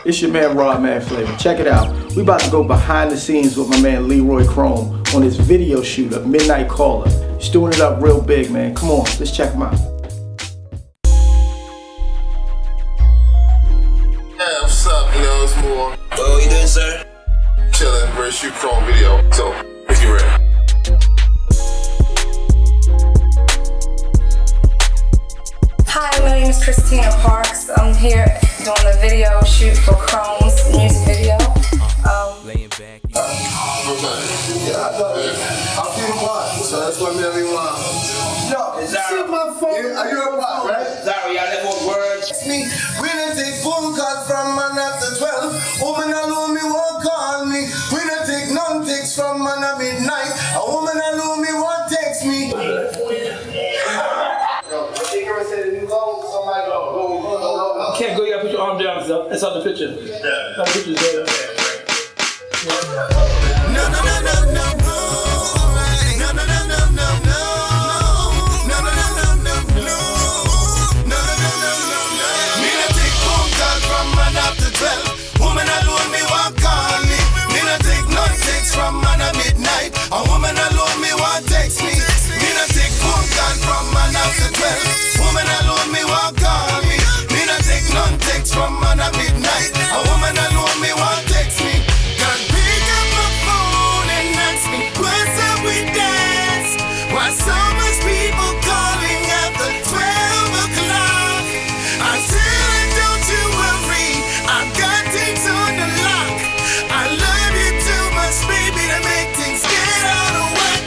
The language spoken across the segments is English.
It's your man Rod Madd Flava. Check it out. We about to go behind the scenes with my man Leroy Krome on his video shoot of Midnight Caller. He's doing it up real big, man. Come on, let's check him out. Yeah, what's up? You know, it's more. What you doing, sir? Chilling. We're shoot Chrome video. So, let's get ready. Hi, my name is Christina Parks. I'm here doing the video shoot for Chrome's music video. Laying back. Yeah, I know. I'm feeling one, so that's what made me want. No, Is that see my phone? Yeah, are you a pot, right? Sorry, y'all let more words. Me, we didn't take phone calls from man after 12. Woman alone me won't call me. We don't take none takes from man at midnight. A woman alone me won't text me. Can't go, you gotta put your arm down, so that's on the picture. Yeah. That picture's there. No, no, no, no, no, no. No, no, no, no, no, no. No, no, no, no, no, no. No, no, no, no, no, no. Me not take phone call from man after 12. Woman alone me won't call me. Me not take none text from man at midnight. A woman alone me won't text me. Me not take phone call from man after 12. Woman alone me won't call me. Me not take none text from man at midnight. A woman alone me won't text me. God pick up my phone and ask me what's up with dance. Why so much people calling after 12 o'clock? I tell her don't you worry, I've got things on the lock. I love you too much, baby, to make things get out of whack.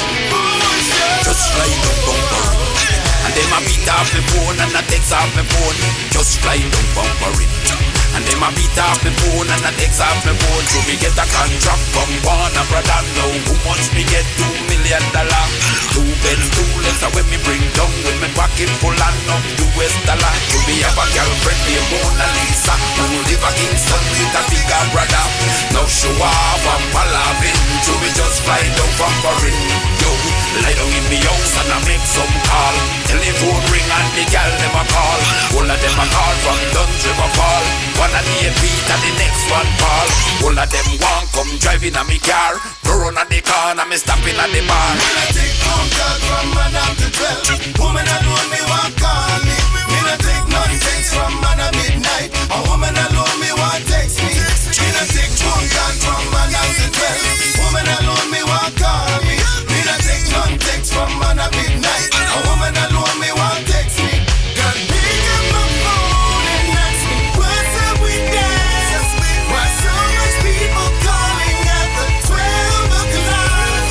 Just fly down bumper, and then my beat off my phone and I text off my phone. Just fly down bumper it, and then my beat off my phone and I text off my phone. So we get a contract from Warner Brother now. Who much me get $2 million? 2 bells, 2 legs, when me bring down with me pocket full and up US dollar. To be have a girlfriend named Mona Lisa, who live a Kingston with a bigger brother. Now show off and palavin, so we just fly down from foreign. Yo, lie down in me house and I make some call. Telephone ring and the girl never call. All of them a call from Duns River Fall. One of the beat and the next one Paul. All of them want come driving a me car. Run at the corner, me stopping at the bar. When I take phone call from man after 12. Woman alone me won't call me. Me not take none text from man at midnight. A woman alone me won't text me. Me not take phone call from man after 12. Woman alone me won't call me. Me not take none text from man at midnight. A woman alone me won't text me. God pick up my phone and ask me what's up with that. Why so much people calling after 12 o'clock?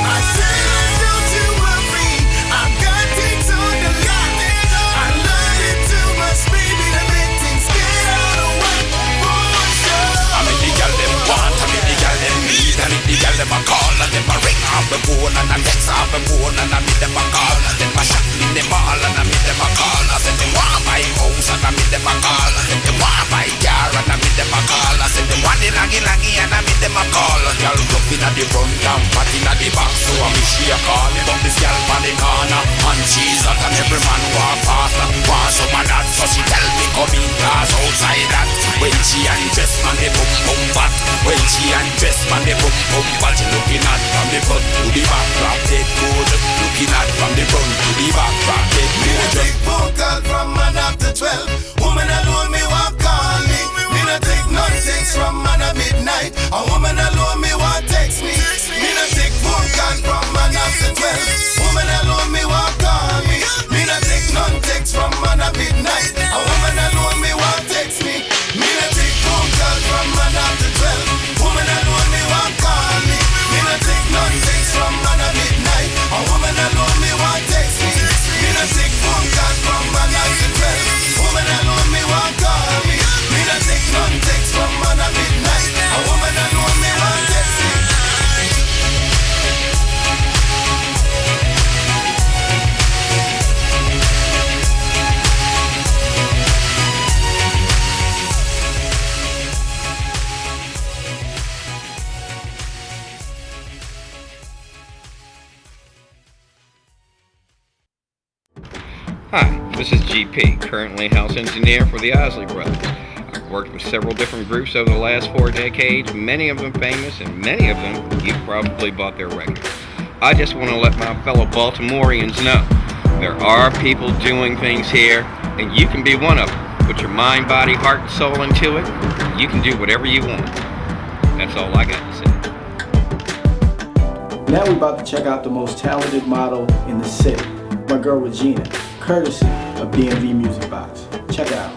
I said don't you worry, I've got things on the lock. I love you too much, baby, to make things get out of whack. For sure. I mean the girl them want, I mean the girl them need, I mean the girl them a call and them a ring off the phone and a text off the phone and I meet them a call and them a shot in the mall and I meet them a call. I said they want my house and I meet them a call. I said they want my car and I meet them a call. I said they want the langy and I meet them a call. Girl looking at the front and party at the back, so I wish she a call. But this girl on the corner and she's hot and every man walk past her. Want some of that, so she tell me come in cause outside that. When she undress man the boom boom fat. When she undress man the boom boom fat. She looking at from the front to the back, drop dead good. Looking at from the front to the back, drop dead good. Take phone call from man after 12. Woman alone me won't call me. Me not take none text from man at midnight. A woman alone me won't text me. Me not take phone call from man after 12. Woman alone me won't call me. Me not take none text from man at midnight. A woman alone me won't text me. Me not take phone call from man after 12. Woman alone me won't call me. Me not take none text from man at midnight. A woman alone me won't text me. Me not take phone call from man after 12. Woman alone me won't call me. Me not take none text from man at midnight. A woman alone me won't text me. Hi, this is GP, currently house engineer for the Isley Brothers. Our worked with several different groups over the last 4 decades, many of them famous, and many of them you've probably bought their records. I just want to let my fellow Baltimoreans know there are people doing things here, and you can be one of them. Put your mind, body, heart, and soul into it. You can do whatever you want. That's all I got to say. Now we're about to check out the most talented model in the city, my girl Regina, courtesy of DMV Music Box. Check it out.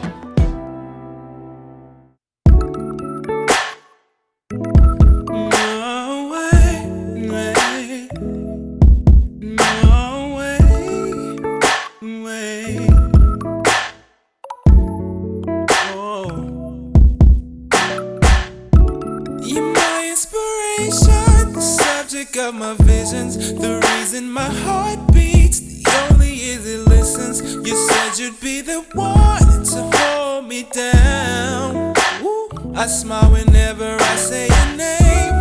Of my visions, the reason my heart beats, the only easy listens. You said you'd be the one to hold me down. Ooh, I smile whenever I say your name.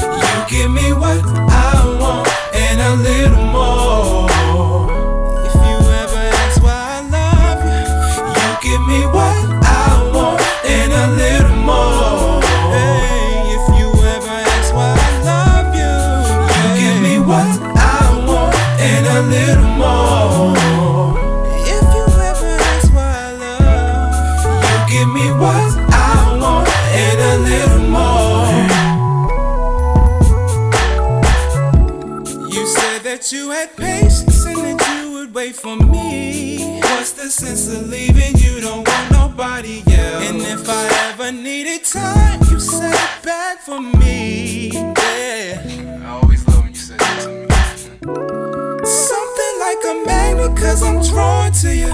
You give me what I want and a little more. If you ever ask why I love you, you give me what I want and a little more. Hey, if you ever ask why I love you, what I want and a little more. If you ever ask why I love, you give me what I want and a little more. You said that you had patience and that you would wait for me. What's the sense of leaving? You don't want nobody else. And if I ever needed time, you set it back for me. Yeah. I always love when you said that to me. Something like a magnet, cause I'm drawn to you.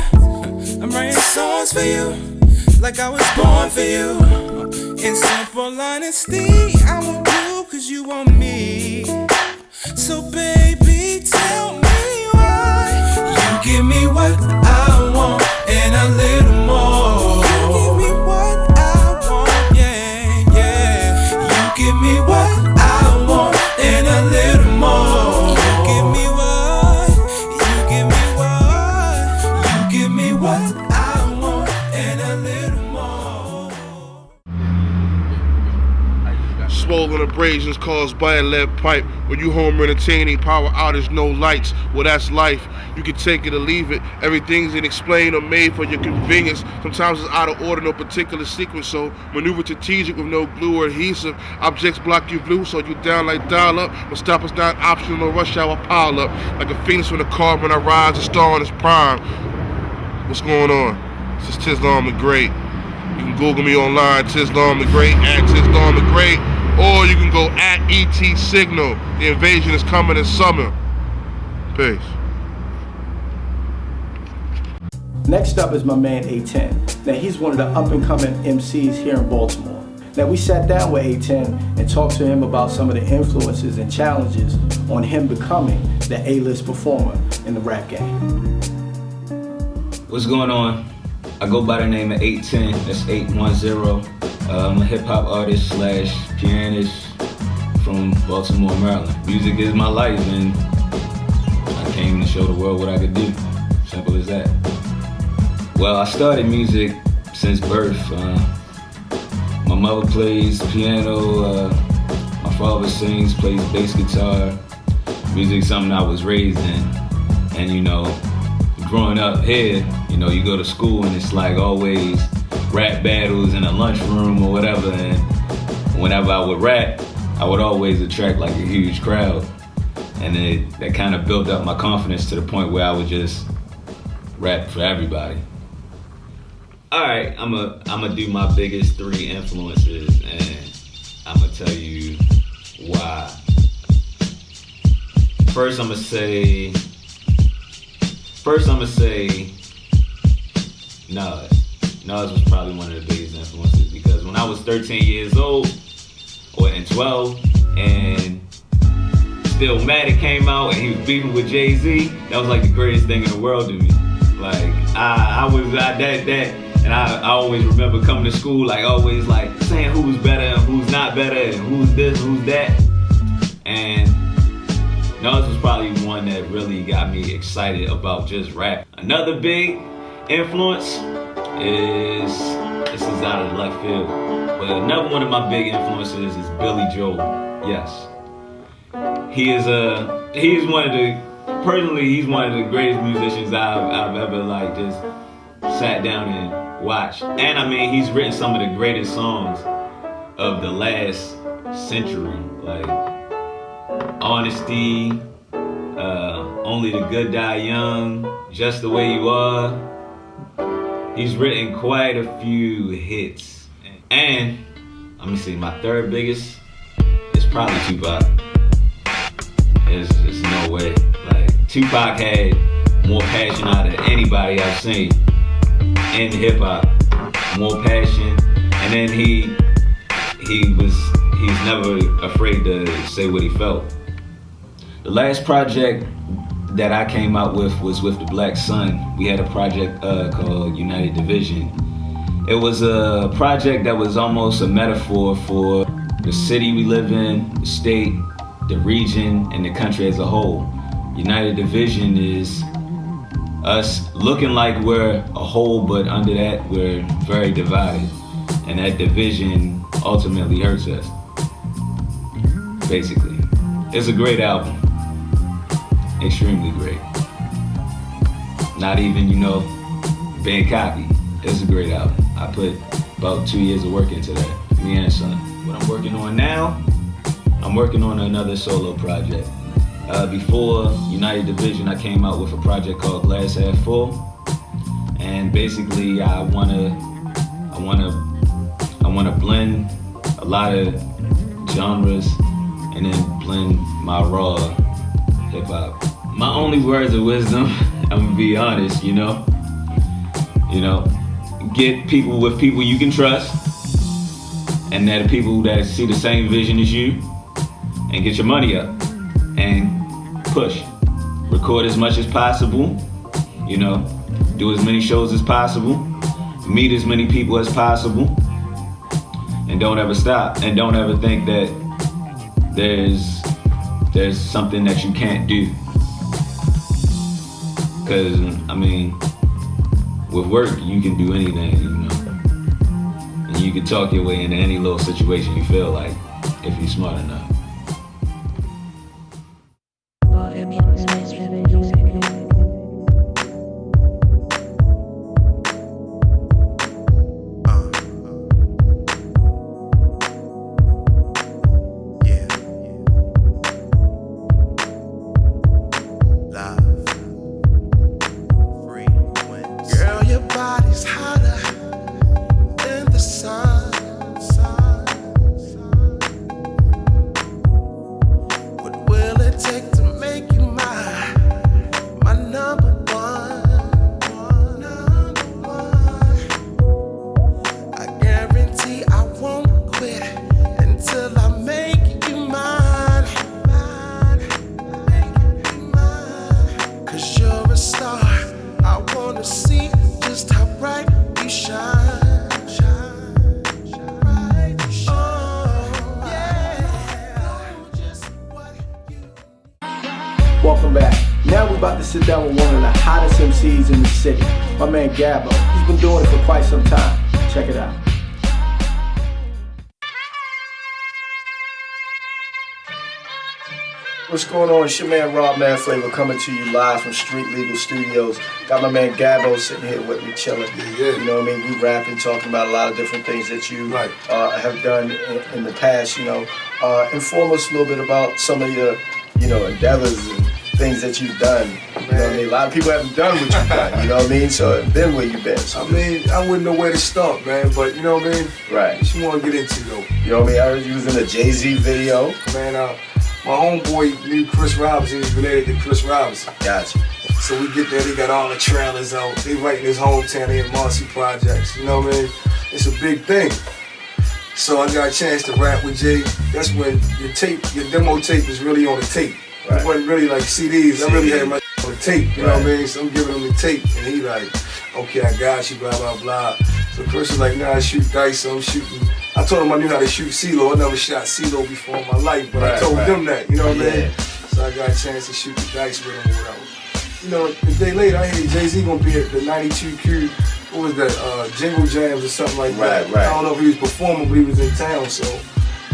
I'm writing songs for you, like I was born for you. In simple honesty, I want you cause you want me. So baby, tell me why you give me what I want and a little more. You give me what I want, yeah, yeah. You give me what I want and a little more. You give me what, you give me what, you give me what I want and a little more. Swollen abrasions caused by a lead pipe. When you home entertaining, power outage, no lights. Well, that's life. You can take it or leave it. Everything's explained or made for your convenience. Sometimes it's out of order, no particular sequence. So maneuver strategic with no glue or adhesive. Objects block you blue, so you down like dial up. But stop us not optional, no rush hour pile up. Like a phoenix from the carbon, I rise, a star in its prime. What's going on? This is Tislam the Great. You can Google me online, Tislam the Great, at Tislam the Great. Or you can go at ET Signal. The invasion is coming in summer. Peace. Next up is my man A10. Now he's one of the up-and-coming MCs here in Baltimore. Now we sat down with A10 and talked to him about some of the influences and challenges on him becoming the A-list performer in the rap game. What's going on? I go by the name of 810, that's 810. I'm a hip-hop artist / pianist from Baltimore, Maryland. Music is my life, and I came to show the world what I could do. Simple as that. Well, I started music since birth. My mother plays piano, my father sings, plays bass guitar. Music's something I was raised in. And you know, growing up here, you know, you go to school and it's like always rap battles in a lunchroom or whatever, and whenever I would rap, I would always attract like a huge crowd. And that kind of built up my confidence to the point where I would just rap for everybody. Alright, I'm gonna do my biggest 3 influences, and I'm gonna tell you why. First I'm gonna say Nas. Nas was probably one of the biggest influences because when I was 13 years old, and 12, and Stillmatic came out and he was beefing with Jay-Z, that was like the greatest thing in the world to me. Like, I always remember coming to school, like always like saying who's better and who's not better and who's this, who's that. And Nas was probably one that really got me excited about just rap. Another big influence this is out of left field. But another one of my big influences is Billy Joel. Yes. He's one of the greatest musicians I've ever like just sat down and watched. And I mean, he's written some of the greatest songs of the last century, like Honesty, Only the Good Die Young, Just the Way You Are. He's written quite a few hits. And let me see, my third biggest is probably Tupac. There's no way. Like, Tupac had more passion out of anybody I've seen in hip hop. More passion. And then he's never afraid to say what he felt. The last project that I came out with was with the Black Sun. We had a project called United Division. It was a project that was almost a metaphor for the city we live in, the state, the region, and the country as a whole. United Division is us looking like we're a whole, but under that we're very divided. And that division ultimately hurts us, basically. It's a great album. Extremely great. Not even, being cocky. It's a great album. I put about 2 years of work into that, me and son. What I'm working on now, I'm working on another solo project. Before United Division, I came out with a project called Glass Half Full. And basically, I wanna blend a lot of genres and then blend my raw hip hop. My only words of wisdom, I'm gonna be honest, get people with people you can trust, and that are people that see the same vision as you, and get your money up and push. Record as much as possible, do as many shows as possible, meet as many people as possible, and don't ever stop, and don't ever think that there's something that you can't do. Because, with work, you can do anything, And you can talk your way into any little situation you feel like, if you're smart enough. Welcome back. Now we're about to sit down with one of the hottest MCs in the city, my man Gabbo. He's been doing it for quite some time. Check it out. What's going on? It's your man Rod Madd Flava coming to you live from Street Legal Studios. Got my man Gabbo sitting here with me chilling. Yeah. You know what I mean? We rapping, talking about a lot of different things that you have done in the past, Inform us a little bit about some of your, endeavors and things that you've done. You know what I mean? A lot of people haven't done what you've done, you know what I mean? So then where you been? So I wouldn't know where to start, man, but you know what I mean? Right. What you want to get into, though? You know what I mean? I heard you was in a Jay-Z video. Man, my homeboy knew Chris Robinson. He's related to Chris Robinson. Gotcha. So we get there, they got all the trailers out. They right in his hometown, they in Marcy Projects. You know what I mean? It's a big thing. So I got a chance to rap with Jay. That's when your demo tape was really on the tape. Right. It wasn't really like CDs. I really had my on the tape, you know what I mean? So I'm giving him the tape, and he like, okay, I got you, blah, blah, blah. So Chris was like, nah, I shoot dice, so I'm shooting. I told him I knew how to shoot CeeLo. I never shot CeeLo before in my life, but I told them that, you know what I mean? So I got a chance to shoot the dice with him or whatever. you know, a day later, I hear Jay-Z gonna be at the 92Q, what was that, Jingle Jams or something like that. Right. I don't know if he was performing, but he was in town, so,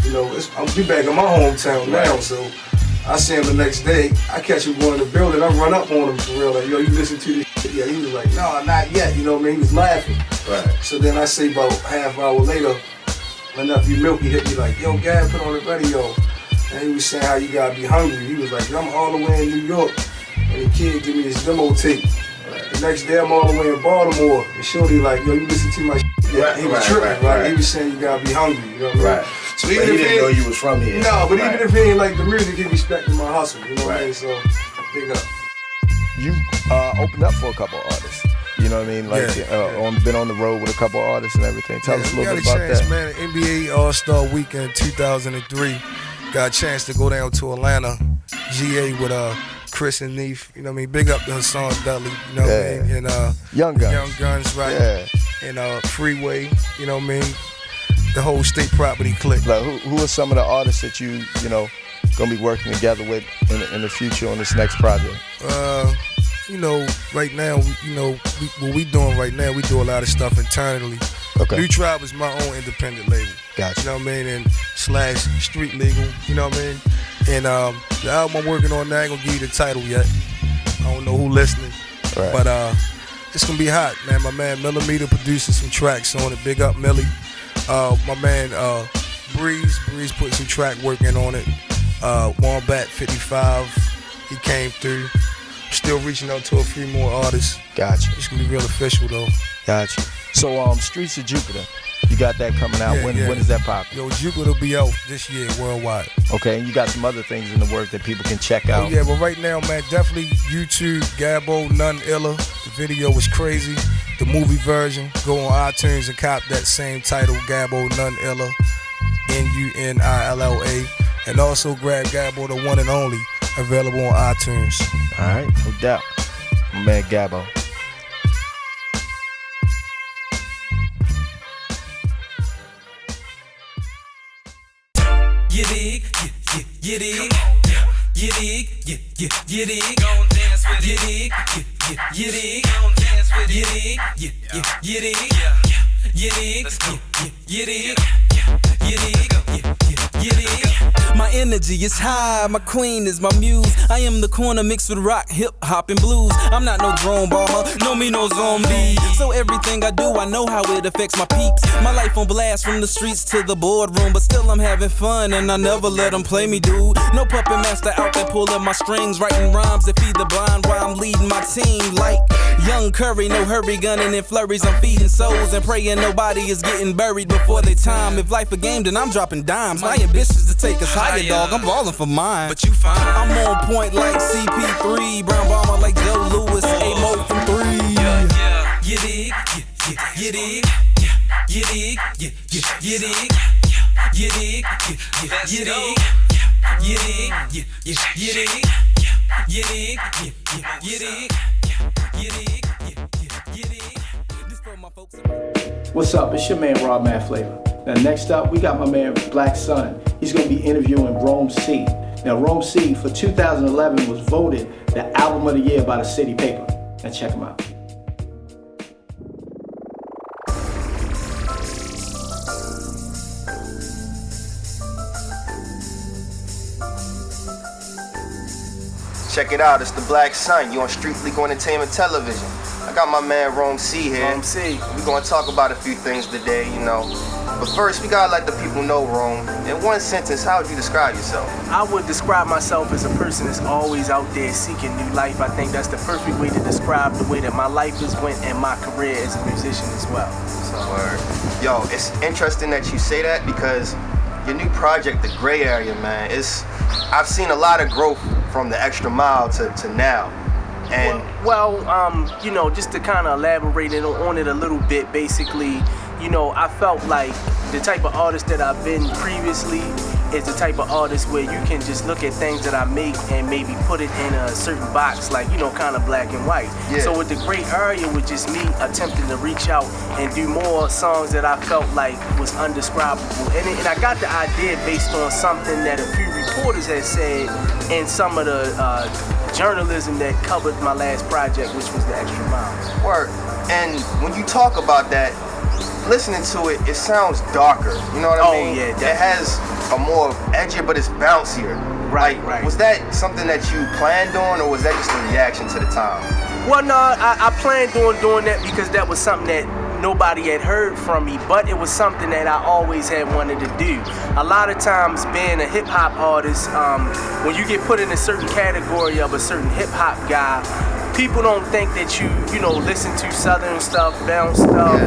you know, I'll be back in my hometown now, so I see him the next day. I catch him going to the building, I run up on him for real, like, yo, you listen to this shit? Yeah, he was like, no, not yet, you know what I mean? He was laughing. Right. So then I say about half hour later, my nephew Milky hit me like, yo, Gab, put on the radio. And he was saying how you gotta be hungry. He was like, I'm all the way in New York. And the kid give me his demo tape. Right. The next day I'm all the way in Baltimore. And Shorty like, yo, you listen to my shit. Yeah, he was tripping, right? He was saying you gotta be hungry, you know what I mean? Right. So but even he if didn't know you was from here. No, but even if he ain't like the music, he respected my hustle, you know what I mean? So, big up. You opened up for a couple artists. You know what I mean? Like, been on the road with a couple artists and everything. Tell us a little bit about that. Man, NBA All-Star Weekend 2003. Got a chance to go down to Atlanta, GA with Chris and Neef. You know what I mean? Big up to Hassan Dudley. You know what I mean? And Young Guns. Young Guns, right? Yeah. And Freeway. You know what I mean? The whole State Property clique. Like, who are some of the artists that you know, gonna be working together with in the future on this next project? You know, right now, you know, what we doing right now, we do a lot of stuff internally. Okay. New Tribe is my own independent label. Gotcha. You know what I mean? And / street legal, you know what I mean? And the album I'm working on now, I ain't gonna give you the title yet. I don't know who listening. Right. But it's gonna be hot, man. My man Millimeter producing some tracks on it. Big up Millie. My man Breeze put some track work in on it. Wombat 55, he came through. Still reaching out to a few more artists. Gotcha. It's gonna be real official though. Gotcha. So Streets of Jupiter, you got that coming out. When is that popping? Yo, Jupiter will be out this year worldwide. Okay, and you got some other things in the work that people can check out. Oh yeah, but right now, man, definitely YouTube, Gabbo, None Illa. The video was crazy. The movie version, go on iTunes and cop that same title, Gabbo, None Illa, Nunilla. And also grab Gabbo, the one and only, available on iTunes. All right, no doubt. My man Gabbo. You dig, you dig, you dig, you dig, gon' dance with it. You dig, you dig, gon' dance with it. You dig, you dig, you dig, you dig, you dig. My energy is high, my queen is my muse. I am the corner mixed with rock, hip hop, and blues. I'm not no drone bomber, no me no zombie. So everything I do, I know how it affects my peeps. My life on blast from the streets to the boardroom, but still I'm having fun and I never let them play me, dude. No puppet master out there pulling my strings, writing rhymes that feed the blind while I'm leading my team. Like Young Curry, no hurry, gunning in flurries. I'm feeding souls and praying nobody is getting buried before their time. If life a game, then I'm dropping dimes. My ambitions to take us higher, dog. I'm balling for mine. But you fine. I'm on point like CP3, brown bomber like Joe Lewis, 8 more from 3. You dig, you dig, you dig, you dig, you dig, you dig, you dig, you dig, you dig, you dig, you dig. What's up? It's your man Rod Madd Flava. Now next up, we got my man Black Sun. He's gonna be interviewing Rome Cee. Now Rome Cee for 2011 was voted the album of the year by the City Paper. Now check him out. Check it out, it's the Black Sun. You on Street Legal Entertainment Television. I got my man Rome Cee here. Rome Cee. We're gonna talk about a few things today, you know. But first, we gotta let the people know, Rome. In one sentence, how would you describe yourself? I would describe myself as a person that's always out there seeking new life. I think that's the perfect way to describe the way that my life has went and my career as a musician as well. Word. Yo, it's interesting that you say that because your new project, The Gray Area, man, I've seen a lot of growth from the Extra Mile to now. And well, you know, just to kind of elaborate on it a little bit, basically, you know, I felt like the type of artist that I've been previously, is the type of artist where you can just look at things that I make and maybe put it in a certain box, like, you know, kind of black and white. Yeah. So with the gray area was just me attempting to reach out and do more songs that I felt like was undescribable. And I got the idea based on something that a few reporters had said in some of the journalism that covered my last project, which was The Extra Mile. Word. And when you talk about that, listening to it, it sounds darker. You know what I mean? Yeah, definitely. It has a more edgier, but it's bouncier. Right. Was that something that you planned on, or was that just a reaction to the time? Well, no, I planned on doing that because that was something that nobody had heard from me, but it was something that I always had wanted to do. A lot of times being a hip-hop artist, when you get put in a certain category of a certain hip-hop guy, people don't think that you know, listen to southern stuff, bounce stuff,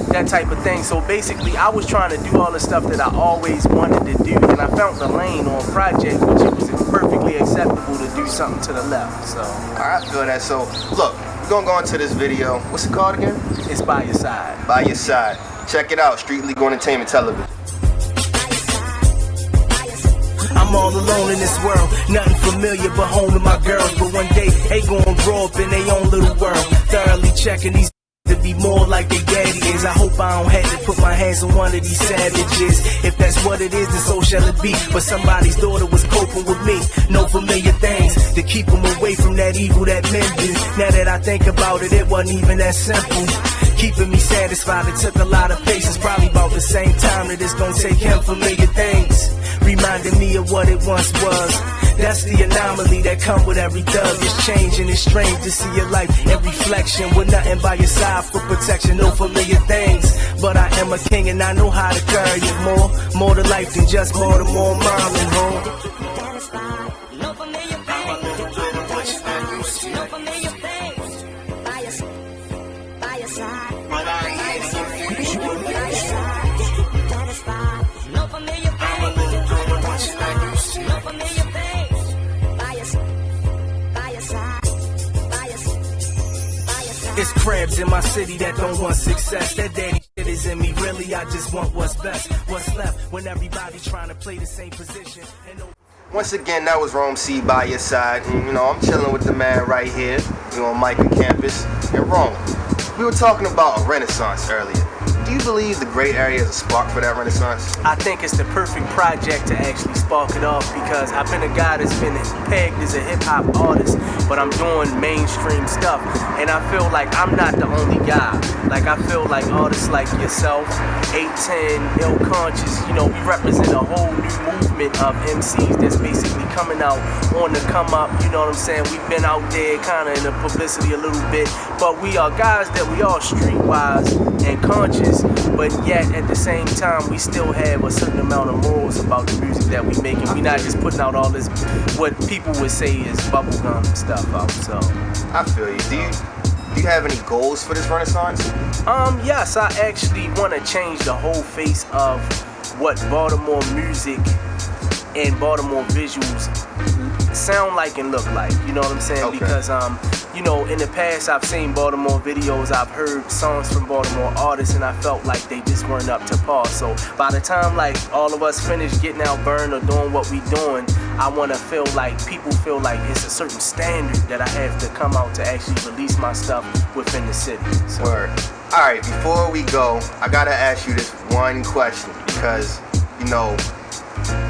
that type of thing. So basically, I was trying to do all the stuff that I always wanted to do, and I found the lane on Project, which it was perfectly acceptable to do something to the left. So, I feel that. So, look, we're gonna go into this video. What's it called again? It's By Your Side. By Your Side. Check it out, Street Legal Entertainment Television. I'm all alone in this world, nothing familiar but home to my girls. But one day they gon' grow up in their own little world, thoroughly checking these to be more like their daddy is. I hope I don't have to put my hands on one of these savages. If that's what it is, then so shall it be. But somebody's daughter was coping with me, no familiar things to keep them away from that evil that men do. Now that I think about it, it wasn't even that simple. Keeping me satisfied, it took a lot of patience. Probably about the same time that it's gonna take him familiar things, reminding me of what it once was. That's the anomaly that come with every thug. It's changing, it's strange to see your life in reflection, with nothing by your side for protection, no familiar things. But I am a king and I know how to carry it more to life than just Baltimore, Maryland, home. No familiar things, no familiar things. By your side. It's crabs in my city that don't want success. That daddy shit is in me, really, I just want what's best. What's left when everybody trying to play the same position. Once again, that was Rome Cee By Your Side. And, you know, I'm chilling with the man right here, you know, on Micah campus in Rome. We were talking about a renaissance earlier. Do you believe the gray area is a spark for that renaissance? I think it's the perfect project to actually spark it off, because I've been a guy that's been pegged as a hip-hop artist, but I'm doing mainstream stuff, and I feel like I'm not the only guy. Like, I feel like artists like yourself, 810, Ill Conscious, you know, we represent a whole new movement of MCs that's basically coming out on the come up, you know what I'm saying? We've been out there kind of in the publicity a little bit, but we are guys that we are streetwise and conscious, but yet at the same time we still have a certain amount of morals about the music that we make, and we're not just putting out all this what people would say is bubblegum stuff out. So I feel you. Do you have any goals for this renaissance? Yes, I actually want to change the whole face of what Baltimore music and Baltimore visuals sound like and look like, you know what I'm saying? Okay. Because you know, in the past I've seen Baltimore videos, I've heard songs from Baltimore artists, and I felt like they just weren't up to par. So by the time like all of us finish getting out burned or doing what we doing, I want to feel like people feel like it's a certain standard that I have to come out to actually release my stuff within the city. So. Word. All right, before we go, I gotta ask you this one question, because, you know,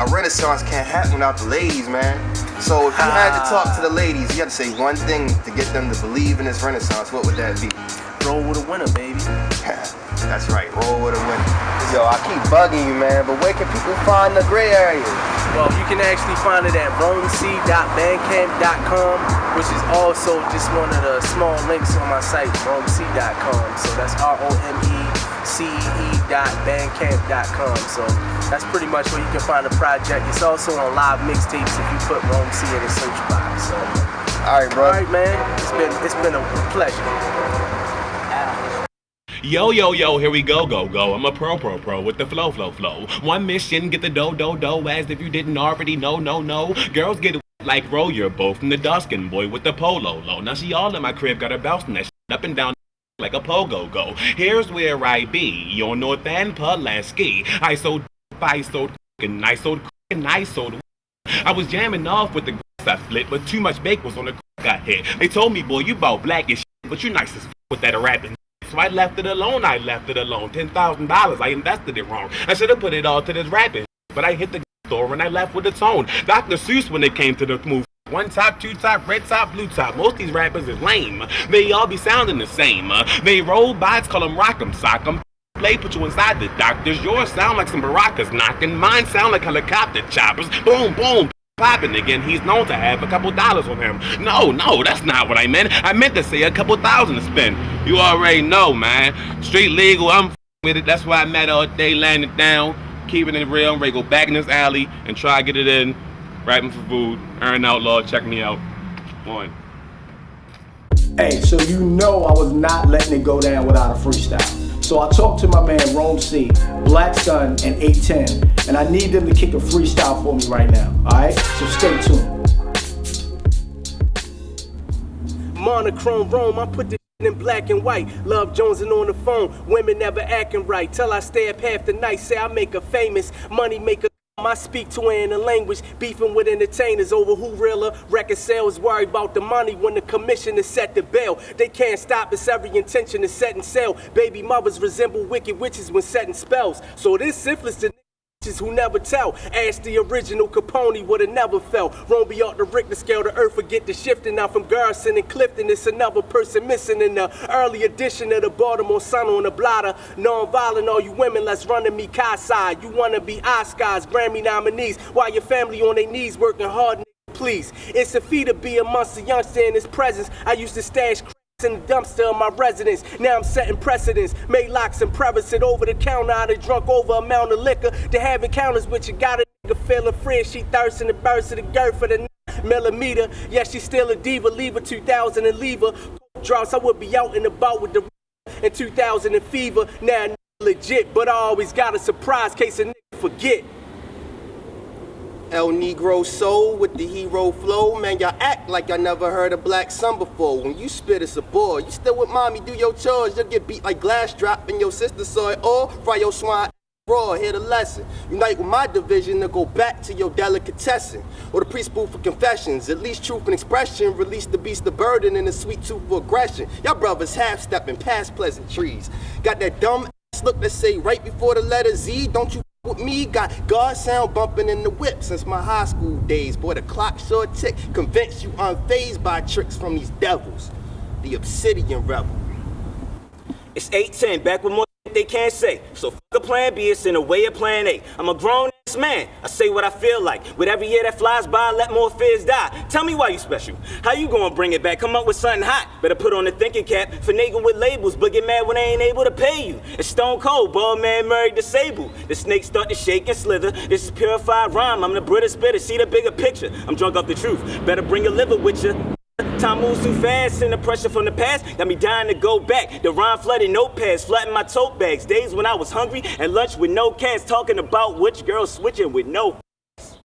a renaissance can't happen without the ladies, man. So if you had to talk to the ladies, you had to say one thing to get them to believe in this renaissance, what would that be? Roll with a winner, baby. That's right, roll with a winner. Yo, I keep bugging you, man, but where can people find the gray area? Well, you can actually find it at romecee.bandcamp.com, which is also just one of the small links on my site, romecee.com. So that's ROMECE.bandcamp.com. So that's pretty much where you can find the project. It's also on live mixtapes if you put Rome Cee in the search box. So, all right, bro. All right, man. It's been a pleasure. Yo, here we go. I'm a pro with the flow. One mission, get the dough, as if you didn't already know, no. Girls get like roll your boat from the Duskin boy with the polo low. Now she all in my crib got her bouncing that shit up and down like a pogo go. Here's where I be, on North and Pulaski. I so nice soda. I was jamming off with the grass I flit, but too much bake was on the got hit. They told me, boy, you bout black as shit, but you nice as with that rapping. So I left it alone, $10,000, I invested it wrong. I should have put it all to this rapping, but I hit the store and I left with a tone. Dr. Seuss when it came to the move. One top, two top, red top, blue top. Most these rappers is lame. They all be sounding the same. They roll bites, call them rock 'em, sock 'em. Play, put you inside the doctors. Yours sound like some baracas knocking. Mine sound like helicopter choppers. Boom, boom, popping again. He's known to have a couple dollars on him. No, that's not what I meant. I meant to say a couple thousand to spend. You already know, man. Street legal, I'm with it. That's why I'm at all day, laying it down, keeping it real. I'm ready to go back in this alley and try to get it in. Rapping for food, Earn Outlaw, check me out. One. Hey, so you know I was not letting it go down without a freestyle. So I talked to my man Rome Cee, Black Sun, and 810, and I need them to kick a freestyle for me right now, alright? So stay tuned. Monochrome Rome, I put this in black and white. Love Jonesing on the phone, women never acting right. Till I stay up half the night, say I make her famous, money maker. I speak to her in a language, beefing with entertainers over who realer. Record sales worried about the money when the commission is set to bail. They can't stop, it's every intention is set and sail. Baby mothers resemble wicked witches when setting spells. So this syphilis to niggas who never tell. Ask the original Capone would've never fell. Rome be off the Richter scale, the earth forget the shifting. Now from Garrison and Clifton, it's another person missing in the early edition of the Baltimore Sun on the blotter. Non-violent, all you women, let's run to me Kasai. You wanna be Oscars, Grammy nominees, while your family on their knees working hard, please. It's a feat to be amongst a youngster in his presence. I used to stash in the dumpster of my residence. Now I'm setting precedents. Made locks and preface over the counter. I done drunk over amount of liquor. To have encounters with you, got a nigga feeling free. She thirsting the burst of the girth for the millimeter. Yeah, she still a diva. Leave her 2000 and leave her. Drops, I would be out and about with the in 2000 and fever. Now legit, but I always got a surprise case a nigga forget. El Negro Soul with the hero flow. Man, y'all act like y'all never heard of Black Sun before. When you spit, it's a bore. You still with mommy, do your chores. You'll get beat like glass drop and your sister saw it all. Fry your swine raw, hear the lesson. Unite with my division to go back to your delicatessen. Or the preschool for confessions. At least truth and expression. Release the beast of burden and the sweet tooth for aggression. Y'all brothers half-stepping past pleasantries. Got that dumb ass look that say right before the letter Z, don't you with me, got God sound bumping in the whip since my high school days. Boy, the clock sure tick, convinced you unfazed by tricks from these devils. The Obsidian Rebel. It's 810, back with more they can't say. So fuck a plan B, it's in a way of plan A. I'm a grown ass man, I say what I feel like. With every year that flies by, let more fears die. Tell me why you special. How you gonna bring it back? Come up with something hot. Better put on the thinking cap. Finagle with labels, but get mad when they ain't able to pay you. It's stone cold, bald man married disabled. The snakes start to shake and slither. This is purified rhyme, I'm the British spitter. See the bigger picture, I'm drunk off the truth. Better bring a liver with you. Time moves too fast, and the pressure from the past got me dying to go back. The rhyme flooded notepads, flooding my tote bags. Days when I was hungry and lunch with no cash, talking about which girl switching with no